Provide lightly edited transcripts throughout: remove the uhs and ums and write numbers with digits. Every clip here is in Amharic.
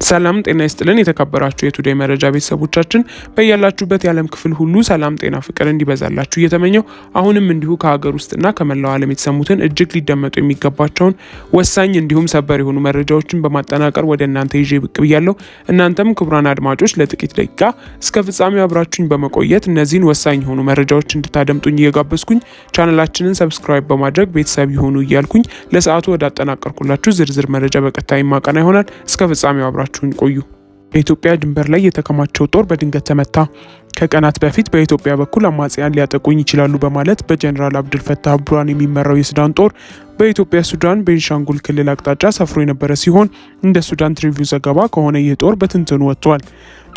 ሰላም ጤና ይስጥልን የተከበራችሁ የቱዴይ መረጃ ቤተሰቦቻችን በያላችሁበት የዓለም ክፍል ሁሉ ሰላም ጤና ፍቅር እንዲበዛላችሁ እየተመኘው አሁንም እንዲሁ ከሀገር ውስጥና ከመላው ዓለም የተሰሙትን እጅግ ሊደመጡ የሚገባቸውን ወሳኝ እንዲሁም ሰበር የሆኑ መረጃዎችን በማጠናቀር ወደ እናንተ ይዤ ብቅ ብያለሁ። እናንተም ክቡራን አድማጮች ለጥቂት ደቂቃ እስከ ፍጻሜው አብራችሁኝ በመቆየት እነዚህን ወሳኝ የሆኑ መረጃዎች እንድታደምጡኝ እየጋበዝኩኝ ቻናላችንን ሰብስክራይብ በማድረግ ቤተሰብ ይሁኑ እያልኩኝ ለሰዓቱ ወደ አጠናቀርኩላችሁ ዝርዝር መረጃ በቀጣይ ማቀና ይሆናል። እስከ ፍጻሜው አብራችሁኝ ቆዩ። በኢትዮጵያ ድንበር ላይ የተከማቸው ጦር በድንገት ተመታ። ከቀናት በፊት በኢትዮጵያ በኩል አማጽያን ሊያጠቁኝ ይችላሉ በማለት በጀነራል አብዱልፈታህ ቡርሃን የሚመራው የሱዳን ጦር በኢትዮጵያ ሱዳን ቤንሻንጉል ክልል አቅጣጫ ሰፍሮ የነበረ ሲሆን እንደ ሱዳን ትሪቪው ዘገባ ከሆነ ይህ ጦር በትንትኑ ወጥቷል።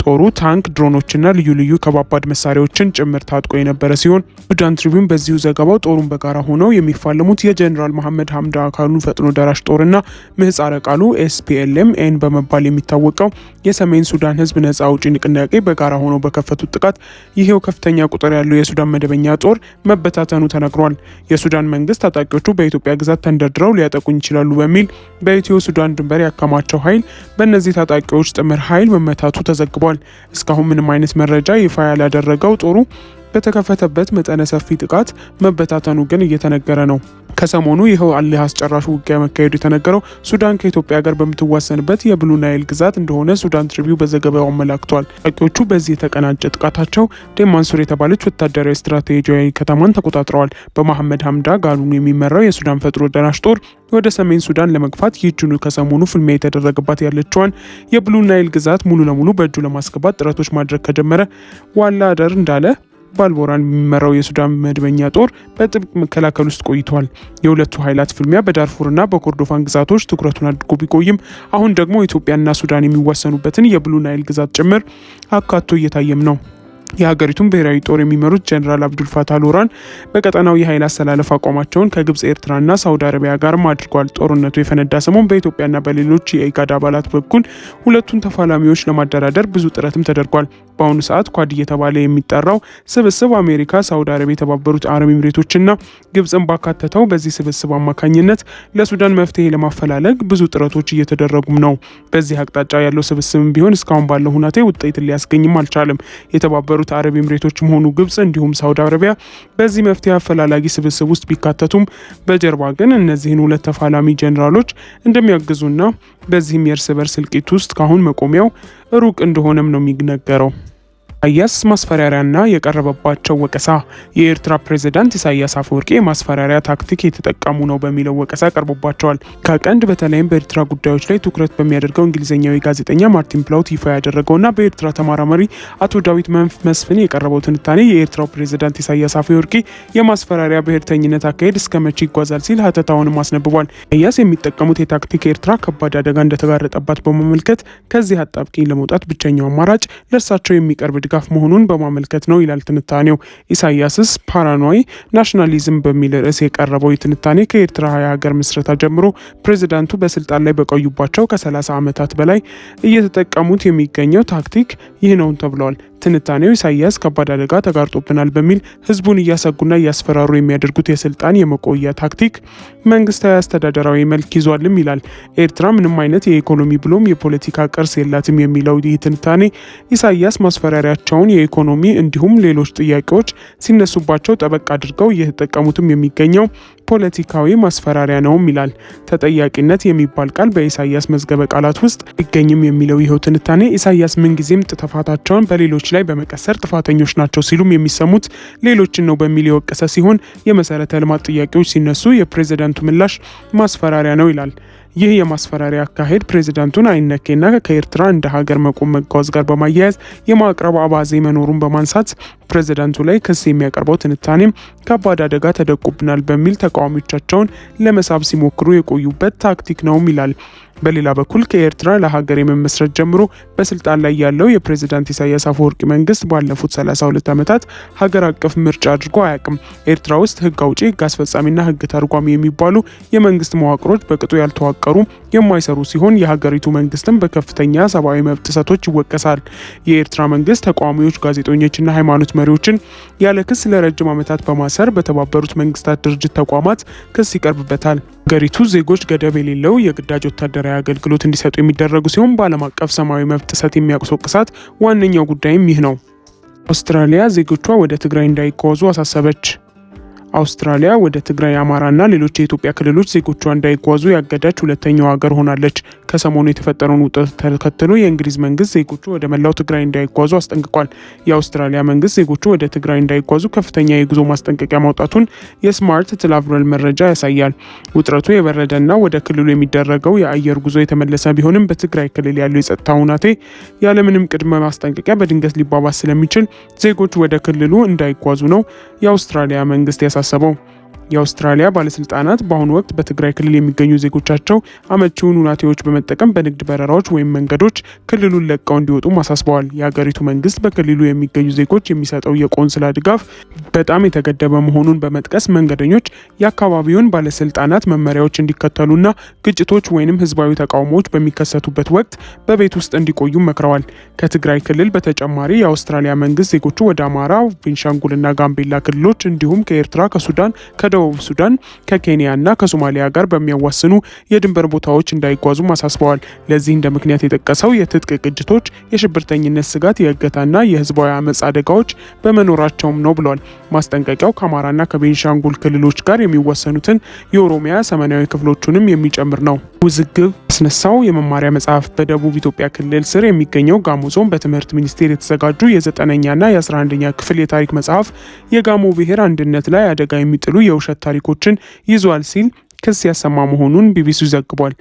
ጦሩ ታንክ፣ ድሮኖችና ልዩ ልዩ ከባባድ መሳሪያዎችን ጭምር ታጥቆ የነበረ ሲሆን ሱዳን ትሪቪውን በዚሁ ዘገባው ጦሩን በጋራ ሆነው የሚፋለሙት የጀነራል መሐመድ ሐምዳን ፈጥኖ ደራሽ ጦርና ምህጻረ ቃሉ SPLM-N በመባል የሚታወቀው የሰሜን ሱዳን ህዝብ ነጻ አውጪ ንቅናቄ በጋራ ሆነው በከፈቱት ጥቃት ይሄው ከፍተኛ ቁጥር ያለው የሱዳን መደበኛ ጦር መበታተኑ ተነግሯል። የሱዳን መንግስት ታጣቂዎቹ በኢትዮጵያ ግዛት ተንደርድረው ሊያጠቁኝ ይችላሉ በሚል በኢትዮ ሱዳን ድንበር ያከማቸው ኃይል በእነዚህ ታጣቂዎች ጥምር ኃይል መመታቱ ተዘግቧል። እስካሁን ምንም አይነት መረጃ ይፋ ያላደረገው ጦሩ በተከፈተበት መጠነ ሰፊ ጥቃት መበታተኑ ግን እየተነገረ ነው። ከሰሞኑ ይኸው እልህ አስጨራሽ ውጊያ መካሄዱ የተነገረው ሱዳን ከኢትዮጵያ ጋር በምትዋሰንበት የብሉ ናይል ግዛት እንደሆነ ሱዳን ትሪቪው በዘገባው አመላክቷል። ታጣቂዎቹ በዚህ የተቀናጀ ጥቃታቸው ዴማንሱር የተባለች ወታደራዊ ስትራቴጂያዊ ከተማን ተቆጣጥረዋል። በመሐመድ ሐምዳን ጋሎ የሚመራው የሱዳን ፈጥኖ ደራሽ ጦር ወደ ሰሜን ሱዳን ለመግፋት ይህችኑ ከሰሞኑ ፍልሚያ የተደረገባት ያለችዋን የብሉ ናይል ግዛት ሙሉ ለሙሉ በእጁ ለማስገባት ጥረቶች ማድረግ ከጀመረ ዋላ አደር እንዳለ ባልቦራን የሚመራው የሱዳን መደበኛ ጦር በጥብቅ መከላከል ውስጥ ቆይቷል። የሁለቱ ኃይላት ፍልሚያ በዳርፉርና በኮርዶፋን ግዛቶች ትኩረቱን አድርጎ ቢቆይም አሁን ደግሞ ኢትዮጵያና ሱዳን የሚዋሰኑበትን የብሉ ናይል ግዛት ጭምር አካቶ እየታየም ነው። የሀገሪቱን ብሔራዊ ጦር የሚመሩት ጀነራል አብዱልፈታህ ቡርሃን በቀጠናው የኃይል አሰላለፍ አቋማቸውን ከግብጽ፣ ኤርትራና ሳውዲ አረቢያ ጋርም አድርጓል። ጦርነቱ የፈነዳ ሰሞን በኢትዮጵያና በሌሎች የኢጋድ አባላት በኩል ሁለቱን ተፋላሚዎች ለማደራደር ብዙ ጥረትም ተደርጓል። በአሁኑ ሰዓት ኳድ እየተባለ የሚጠራው ስብስብ አሜሪካ፣ ሳውዲ አረቢያ፣ የተባበሩት አረብ ኤሚሬቶችና ግብጽን ባካተተው በዚህ ስብስብ አማካኝነት ለሱዳን መፍትሄ ለማፈላለግ ብዙ ጥረቶች እየተደረጉም ነው። በዚህ አቅጣጫ ያለው ስብስብም ቢሆን እስካሁን ባለው ሁናቴ ውጤት ሊያስገኝም አልቻለም። የተባበሩት አረብ ኤሚሬቶችም ሆኑ ግብጽ እንዲሁም ሳውዲ አረቢያ በዚህ መፍትሄ አፈላላጊ ስብስብ ውስጥ ቢካተቱም በጀርባ ግን እነዚህን ሁለት ተፋላሚ ጀነራሎች እንደሚያግዙና በዚህም የእርስ በርስ እልቂት ውስጥ ካሁን መቆሚያው ሩቅ እንደሆነም ነው የሚነገረው። ኢሳያስ ማስፈራሪያና የቀረበባቸው ወቀሳ። የኤርትራ ፕሬዝዳንት ኢሳያስ አፈወርቂ የማስፈራሪያ ታክቲክ የተጠቀሙ ነው በሚለው ወቀሳ ቀርቦባቸዋል። ከቀንድ በተለይም በኤርትራ ጉዳዮች ላይ ትኩረት በሚያደርገው እንግሊዝኛዊ ጋዜጠኛ ማርቲን ፕላውት ይፋ ያደረገውና በኤርትራ ተመራማሪ አቶ ዳዊት መስፍን የቀረበው ትንታኔ የኤርትራው ፕሬዝዳንት ኢሳያስ አፈወርቂ የማስፈራሪያ ብሔርተኝነት አካሄድ እስከ መቼ ይጓዛል ሲል ሀተታውንም አስነብቧል። ኢሳያስ የሚጠቀሙት የታክቲክ ኤርትራ ከባድ አደጋ እንደተጋረጠባት በማመልከት ከዚህ አጣብቂኝ ለመውጣት ብቸኛው አማራጭ ለእርሳቸው የሚቀርብ ድጋፍ መሆኑን በማመልከት ነው ይላል ትንታኔው። ኢሳያስስ ፓራኖይ ናሽናሊዝም በሚል ርዕስ የቀረበው ትንታኔ ከኤርትራ የሀገር ምስረታ ጀምሮ ፕሬዝዳንቱ በስልጣን ላይ በቆዩባቸው ከ30 ዓመታት በላይ እየተጠቀሙት የሚገኘው ታክቲክ ይህ ነው ተብሏል። ትንታኔው ኢሳያስ ከባድ አደጋ ተጋርጦብናል በሚል ህዝቡን እያሰጉና እያስፈራሩ የሚያደርጉት የስልጣን የመቆያ ታክቲክ መንግስታዊ አስተዳደራዊ መልክ ይዟልም ይላል። ኤርትራ ምንም አይነት የኢኮኖሚ ብሎም የፖለቲካ ቅርስ የላትም የሚለው ይህ ትንታኔ ኢሳያስ ማስፈራሪያቸውን የኢኮኖሚ እንዲሁም ሌሎች ጥያቄዎች ሲነሱባቸው ጠበቅ አድርገው እየተጠቀሙትም የሚገኘው ፖለቲካዊ ማስፈራሪያ ነውም ይላል። ተጠያቂነት የሚባል ቃል በኢሳያስ መዝገበ ቃላት ውስጥ አይገኝም የሚለው ይኸው ትንታኔ ኢሳያስ ምንጊዜም ጥፋታቸውን በሌሎች ላይ በመቀሰር ጥፋተኞች ናቸው ሲሉም የሚሰሙት ሌሎችን ነው በሚል የወቀሰ ሲሆን የመሰረተ ልማት ጥያቄዎች ሲነሱ የፕሬዝዳንቱ ምላሽ ማስፈራሪያ ነው ይላል። ይህ የማስፈራሪያ አካሄድ ፕሬዝዳንቱን አይነኬና ከኤርትራ እንደ ሀገር መቆም መጓዝ ጋር በማያያዝ የማቅረብ አባዜ መኖሩን በማንሳት ፕሬዝዳንቱ ላይ ክስ የሚያቀርበው ትንታኔም ከባድ አደጋ ተደቁብናል በሚል ተቃዋሚዎቻቸውን ለመሳብ ሲሞክሩ የቆዩበት ታክቲክ ነውም ይላል። በሌላ በኩል ከኤርትራ ለሀገር የመመስረት ጀምሮ በስልጣን ላይ ያለው የፕሬዝዳንት ኢሳያስ አፈወርቂ መንግስት ባለፉት 32 ዓመታት ሀገር አቀፍ ምርጫ አድርጎ አያውቅም። ኤርትራ ውስጥ ህግ አውጪ፣ ህግ አስፈጻሚና ህግ ተርጓሚ የሚባሉ የመንግስት መዋቅሮች በቅጡ ያልተዋቀሩ የማይሰሩ ሲሆን የሀገሪቱ መንግስትም በከፍተኛ ሰብአዊ መብት ጥሰቶች ይወቀሳል። የኤርትራ መንግስት ተቃዋሚዎች፣ ጋዜጠኞችና ሃይማኖት መሪዎችን ያለ ክስ ለረጅም ዓመታት በማሰር በተባበሩት መንግስታት ድርጅት ተቋማት ክስ ይቀርብበታል። ሀገሪቱ ዜጎች ገደብ የሌለው የግዳጅ ወታደራዊ አገልግሎት እንዲሰጡ የሚደረጉ ሲሆን በዓለም አቀፍ ሰማያዊ መብት ጥሰት የሚያቆሰቅሳት ዋነኛው ጉዳይም ይህ ነው። አውስትራሊያ ዜጎቿ ወደ ትግራይ እንዳይጓዙ አሳሰበች። አውስትራሊያ ወደ ትግራይ፣ አማራና ሌሎች የኢትዮጵያ ክልሎች ዜጎቿ እንዳይጓዙ ያገደች ሁለተኛው ሀገር ሆናለች። ከሰሞኑ የተፈጠረውን ውጥረት ተከትሎ የእንግሊዝ መንግስት ዜጎቹ ወደ መላው ትግራይ እንዳይጓዙ አስጠንቅቋል። የአውስትራሊያ መንግስት ዜጎቹ ወደ ትግራይ እንዳይጓዙ ከፍተኛ የጉዞ ማስጠንቀቂያ ማውጣቱን የስማርት ትራቨል መረጃ ያሳያል። ውጥረቱ የበረደና ወደ ክልሉ የሚደረገው የአየር ጉዞ የተመለሰ ቢሆንም በትግራይ ክልል ያለው የጸጥታ ሁናቴ ያለምንም ቅድመ ማስጠንቀቂያ በድንገት ሊባባስ ስለሚችል ዜጎቹ ወደ ክልሉ እንዳይጓዙ ነው የአውስትራሊያ መንግስት ያሳሰበው። የአውስትራሊያ ባለስልጣናት በአሁኑ ወቅት በትግራይ ክልል የሚገኙ ዜጎቻቸው አመቺውን ሁናቴዎች በመጠቀም በንግድ በረራዎች ወይም መንገዶች ክልሉን ለቀው እንዲወጡ አሳስበዋል። የሀገሪቱ መንግስት በክልሉ የሚገኙ ዜጎች የሚሰጠው የቆንስላ ድጋፍ በጣም የተገደበ መሆኑን በመጥቀስ መንገደኞች የአካባቢውን ባለስልጣናት መመሪያዎች እንዲከተሉና ግጭቶች ወይም ህዝባዊ ተቃውሞዎች በሚከሰቱበት ወቅት በቤት ውስጥ እንዲቆዩ መክረዋል። ከትግራይ ክልል በተጨማሪ የአውስትራሊያ መንግስት ዜጎቹ ወደ አማራ፣ ቤንሻንጉልና ጋምቤላ ክልሎች እንዲሁም ከኤርትራ፣ ከሱዳን፣ ከደቡብ ሱዳን፣ ከኬንያና ከሶማሊያ ጋር በሚያዋስኑ የድንበር ቦታዎች እንዳይጓዙ አሳስበዋል። ለዚህ እንደ ምክንያት የጠቀሰው የትጥቅ ግጭቶች፣ የሽብርተኝነት ስጋት፣ የእገታና የህዝባዊ አመፅ አደጋዎች በመኖራቸውም ነው ብሏል። ማስጠንቀቂያው ከአማራና ከቤንሻንጉል ክልሎች ጋር የሚዋሰኑትን የኦሮሚያ ሰሜናዊ ክፍሎቹንም የሚጨምር ነው። ውዝግብ ያስነሳው የመማሪያ መጽሐፍ በደቡብ ኢትዮጵያ ክልል ስር የሚገኘው ጋሞ ዞን በትምህርት ሚኒስቴር የተዘጋጁ የ9ኛና የ11ኛ ክፍል የታሪክ መጽሐፍ የጋሞ ብሔር አንድነት ላይ አደጋ የሚጥሉ የውሸት ታሪኮችን ይዟል ሲል ክስ ያሰማ መሆኑን ቢቢሲ ዘግቧል።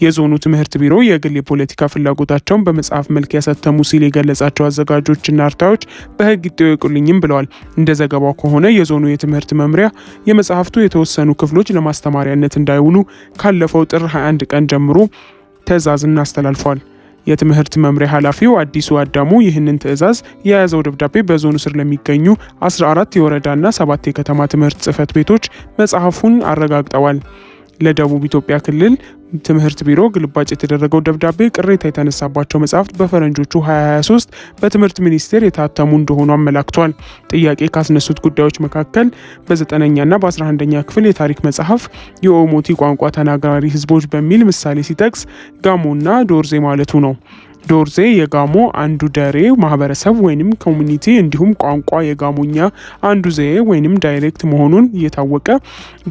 የዞኑ ትምህርት ቢሮ የግል የፖለቲካ ፍላጎታቸውን በመጽሐፍ መልክ ያሳተሙ ሲል የገለጻቸው አዘጋጆችና አርታዮች በህግ ይጠየቁልኝም ብለዋል። እንደ ዘገባው ከሆነ የዞኑ የትምህርት መምሪያ የመጽሐፍቱ የተወሰኑ ክፍሎች ለማስተማሪያነት እንዳይውሉ ካለፈው ጥር 21 ቀን ጀምሮ ትዕዛዝን አስተላልፏል። የትምህርት መምሪያ ኃላፊው አዲሱ አዳሙ ይህንን ትዕዛዝ የያዘው ደብዳቤ በዞኑ ስር ለሚገኙ 14 የወረዳና 7 የከተማ ትምህርት ጽህፈት ቤቶች መጽሐፉን አረጋግጠዋል። ለደቡብ ኢትዮጵያ ክልል ትምህርት ቢሮ ግልባጭ የተደረገው ደብዳቤ ቅሬታ የተነሳባቸው መጽሐፍት በፈረንጆቹ 2023 በትምህርት ሚኒስቴር የታተሙ እንደሆኑ አመላክቷል። ጥያቄ ካስነሱት ጉዳዮች መካከል በ9ኛና በ11ኛ ክፍል የታሪክ መጽሐፍ የኦሞቲ ቋንቋ ተናጋሪ ህዝቦች በሚል ምሳሌ ሲጠቅስ ጋሞና ዶርዜ ማለቱ ነው። ዶርዜ የጋሞ አንዱ ደሬ ማህበረሰብ ወይንም ኮሚኒቲ እንዲሁም ቋንቋ የጋሞኛ አንዱ ዘዬ ወይንም ዳይሌክት መሆኑን እየታወቀ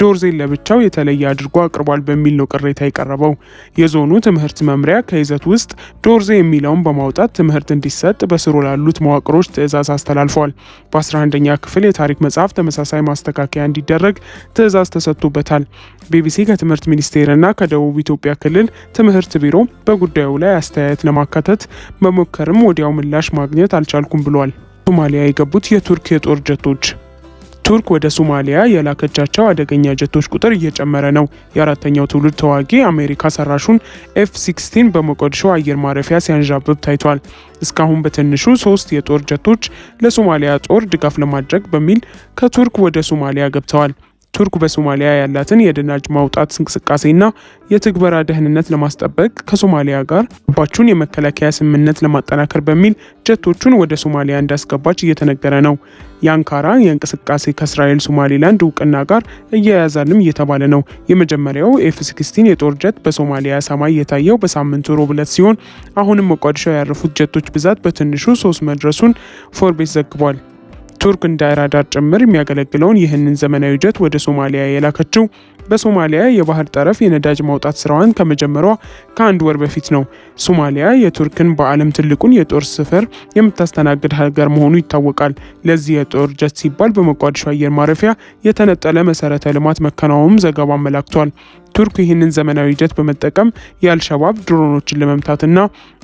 ዶርዜን ለብቻው የተለየ አድርጎ አቅርቧል በሚል ነው ቅሬታ የቀረበው። የዞኑ ትምህርት መምሪያ ከይዘት ውስጥ ዶርዜ የሚለውን በማውጣት ትምህርት እንዲሰጥ በስሩ ላሉት መዋቅሮች ትዕዛዝ አስተላልፏል። በ11ኛ ክፍል የታሪክ መጽሐፍ ተመሳሳይ ማስተካከያ እንዲደረግ ትዕዛዝ ተሰጥቶበታል። ቢቢሲ ከትምህርት ሚኒስቴርና ከደቡብ ኢትዮጵያ ክልል ትምህርት ቢሮ በጉዳዩ ላይ አስተያየት ለማካተት መሞከርም ወዲያው ምላሽ ማግኘት አልቻልኩም ብሏል። ሶማሊያ የገቡት የቱርክ የጦር ጀቶች። ቱርክ ወደ ሶማሊያ የላከቻቸው አደገኛ ጀቶች ቁጥር እየጨመረ ነው። የአራተኛው ትውልድ ተዋጊ አሜሪካ ሰራሹን F-16 በሞቃዲሾ አየር ማረፊያ ሲያንዣብብ ታይቷል። እስካሁን በትንሹ 3 የጦር ጀቶች ለሶማሊያ ጦር ድጋፍ ለማድረግ በሚል ከቱርክ ወደ ሶማሊያ ገብተዋል። ቱርክ በሶማሊያ ያላትን የነዳጅ ማውጣት እንቅስቃሴና የትግበራ ደህንነት ለማስጠበቅ ከሶማሊያ ጋር ባቹን የመከላከያ ስምምነት ለማጠናከር በሚል ጀቶቹን ወደ ሶማሊያ እንዳስገባች እየተነገረ ነው። የአንካራ የእንቅስቃሴ ከእስራኤል ሶማሌላንድ እውቅና ጋር እያያዛልም እየተባለ ነው። የመጀመሪያው F-16 የጦር ጀት በሶማሊያ ሰማይ የታየው በሳምንቱ ሮብ ዕለት ሲሆን አሁንም ሞቃዲሾ ያረፉት ጀቶች ብዛት በትንሹ 3 መድረሱን ፎርቤስ ዘግቧል። ቱርክ እንደ ራዳር ጭምር የሚያገለግለውን ይህንን ዘመናዊ ጀት ወደ ሶማሊያ የላከችው በሶማሊያ የባህር ጠረፍ የነዳጅ ማውጣት ስራዋን ከመጀመሯ ከ1 ወር በፊት ነው። ሶማሊያ የቱርክን በዓለም ትልቁን የጦር ሰፈር የምታስተናግድ ሀገር መሆኑ ይታወቃል። ለዚህ የጦር ጀት ሲባል በሞቃዲሾ አየር ማረፊያ የተነጠለ መሰረተ ልማት መከናወኑም ዘገባ አመላክቷል። ቱርክ ይህንን ዘመናዊ ጀት በመጠቀም የአልሸባብ ድሮኖችን ለመምታትና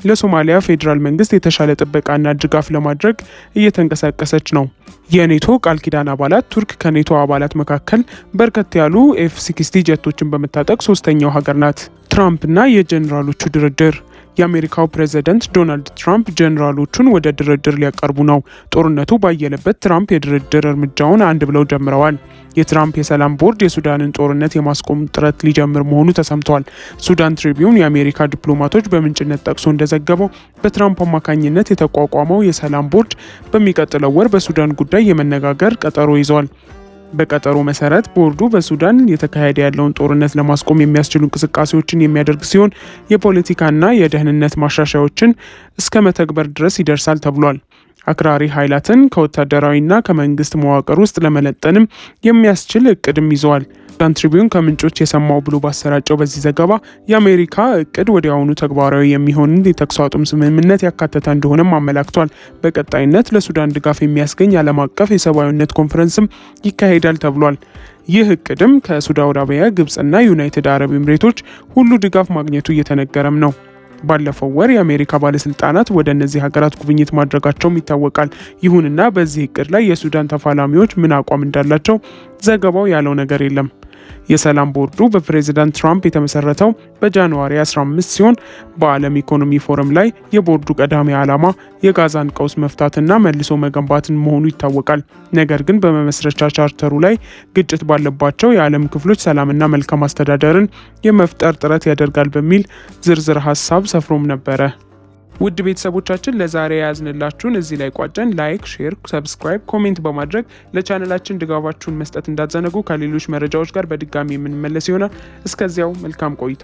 ለሶማሊያ ፌዴራል መንግስት የተሻለ ጥበቃና ድጋፍ ለማድረግ እየተንቀሳቀሰች ነው። የኔቶ ቃል ኪዳን አባላት ቱርክ ከኔቶ አባላት መካከል በርከት ያሉ F-16 ጀቶችን በመታጠቅ ሶስተኛው ሀገር ናት። ትራምፕና የጀኔራሎቹ ድርድር። የአሜሪካው ፕሬዝዳንት ዶናልድ ትራምፕ ጀኔራሎቹን ወደ ድርድር ሊያቀርቡ ነው። ጦርነቱ ባየለበት ትራምፕ የድርድር እርምጃውን አንድ ብለው ጀምረዋል። የትራምፕ የሰላም ቦርድ የሱዳንን ጦርነት የማስቆም ጥረት ሊጀምር መሆኑ ተሰምቷል። ሱዳን ትሪቢዩን የአሜሪካ ዲፕሎማቶች በምንጭነት ጠቅሶ እንደዘገበው በትራምፕ አማካኝነት የተቋቋመው የሰላም ቦርድ በሚቀጥለው ወር በሱዳን ጉዳይ የመነጋገር ቀጠሮ ይዟል። በቀጠሮ መሰረት ቦርዱ በሱዳን የተካሄደ ያለውን ጦርነት ለማስቆም የሚያስችሉ እንቅስቃሴዎችን የሚያደርግ ሲሆን የፖለቲካና የደህንነት ማሻሻያዎችን እስከ መተግበር ድረስ ይደርሳል ተብሏል። አክራሪ ኃይላትን ከወታደራዊና ከመንግስት መዋቅር ውስጥ ለመለጠንም የሚያስችል እቅድም ይዘዋል። ሱዳን ትሪቢዩን ከምንጮች የሰማው ብሎ ባሰራጨው በዚህ ዘገባ የአሜሪካ እቅድ ወዲያውኑ ተግባራዊ የሚሆን የተኩስ አቁም ስምምነት ያካተተ እንደሆነም አመላክቷል። በቀጣይነት ለሱዳን ድጋፍ የሚያስገኝ ዓለም አቀፍ የሰብአዊነት ኮንፈረንስም ይካሄዳል ተብሏል። ይህ እቅድም ከሳዑዲ አረቢያ፣ ግብጽና ዩናይትድ አረብ ኤምሬቶች ሁሉ ድጋፍ ማግኘቱ እየተነገረም ነው። ባለፈው ወር የአሜሪካ ባለስልጣናት ወደ እነዚህ ሀገራት ጉብኝት ማድረጋቸውም ይታወቃል። ይሁንና በዚህ እቅድ ላይ የሱዳን ተፋላሚዎች ምን አቋም እንዳላቸው ዘገባው ያለው ነገር የለም። የሰላም ቦርዱ በፕሬዝዳንት ትራምፕ የተመሰረተው በጃንዋሪ 15 ሲሆን በዓለም ኢኮኖሚ ፎረም ላይ የቦርዱ ቀዳሚ ዓላማ የጋዛን ቀውስ መፍታትና መልሶ መገንባትን መሆኑ ይታወቃል። ነገር ግን በመመስረቻ ቻርተሩ ላይ ግጭት ባለባቸው የዓለም ክፍሎች ሰላምና መልካም አስተዳደርን የመፍጠር ጥረት ያደርጋል በሚል ዝርዝር ሀሳብ ሰፍሮም ነበረ። ውድ ቤተሰቦቻችን ለዛሬ ያዝንላችሁን እዚህ ላይ ቋጨን። ላይክ፣ ሼር፣ ሰብስክራይብ፣ ኮሜንት በማድረግ ለቻናላችን ድጋፋችሁን መስጠት እንዳትዘነጉ። ከሌሎች መረጃዎች ጋር በድጋሚ የምንመለስ ይሆናል። እስከዚያው መልካም ቆይታ